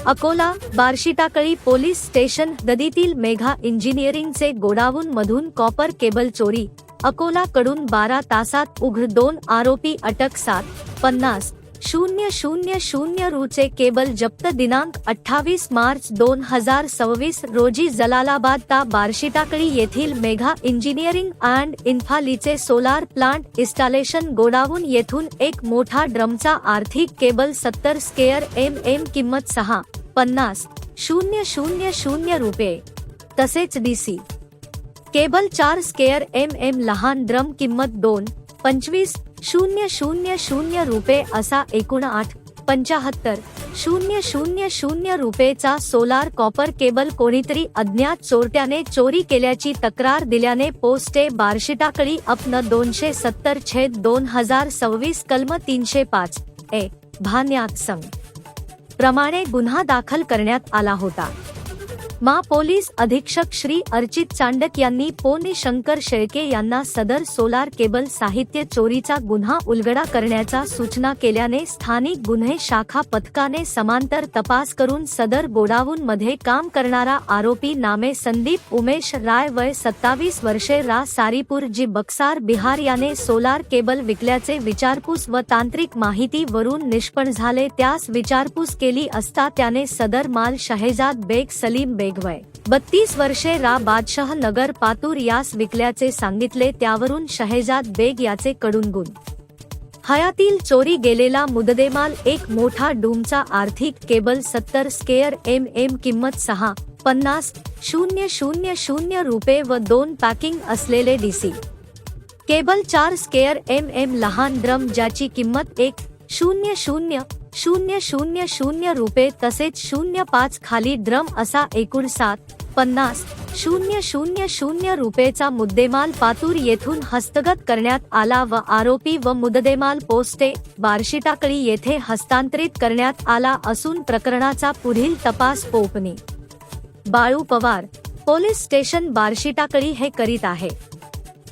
Akola Barshitakli police station हद्दीतील Megha इंजिनिअरिंगचे godown मधून copper cable चोरी, अकोला कडून 12 तासात उघड, 2 आरोपी अटक, 7,50,000 रूचे केबल जप्त, दिनांक 28 मार्च 2026 रोजी जलालाबाद ता बार्शीटाकळी येथील मेघा इंजिनिअरिंग अँड इन्फालीचे सोलार प्लांट इन्स्टॉलेशन गोडाऊन येथून एक मोठा ड्रमचा आर्थिक केबल 70 स्क्वेअर किंमत 6,50,000 रुपये तसेच डीसी केबल 4 स्क्वेअर लहान ड्रम किंमत 2,25,000 रुपये असा एकूण 8,75,000 रुपयेचा सोलार कॉपर केबल कोणीतरी अज्ञात चोरट्याने चोरी केल्याची तक्रार दिल्याने पोस्टे बार्शीटाकळी अपन 270/2026 कलम 305 भान्यात संघ प्रमाणे गुन्हा दाखल करण्यात आला होता। मा पोलीस अधीक्षक श्री अर्चित चांडक यांनी पोने शंकर शेळके यांना सदर सोलार केबल साहित्य चोरीचा गुन्हा उलगडा करण्याचा सूचना केल्याने स्थानिक गुन्हे शाखा पथकाने समांतर तपास करून सदर गोडाऊन मध्ये काम करणारा आरोपी नामे संदीप उमेश राय वय 27 वर्षे रा सारीपूर जी बक्सार बिहार याने सोलार केबल विकल्याचे विचारपूस व तांत्रिक माहिती वरून निष्पन्न झाले। त्यास विचारपूस केली असता त्याने सदर माल शहेजाद बेग सलीम बेग वय 32 वर्षे रा बादशाह नगर पातूर यास विकल्याचे सांगितले। त्यावरून शहेजाद बेग याचे कडून गुण हयातील चोरी गेलेला मुद्देमाल एक मोठा डूमचा आर्थिक केबल 70 स्क्वेअर किंमत 6,50,000 रुपये व 2 पॅकिंग असलेले डीसी केबल 4 स्क्वेअर लहान ड्रम ज्याची किंमत 1,000 रुपये तसेच 0.5 खाली ड्रम असा एकूण 7,50,000 रुपयेचा मुद्देमाल पातूर येथून हस्तगत करण्यात आला व आरोपी व मुद्देमाल पोस्टे बार्शीटाकळी येथे हस्तांतरित करण्यात आला असून प्रकरणाचा पुढील तपास पोपनी बाळू पवार पोलीस स्टेशन बार्शीटाकळी हे करीत आहे।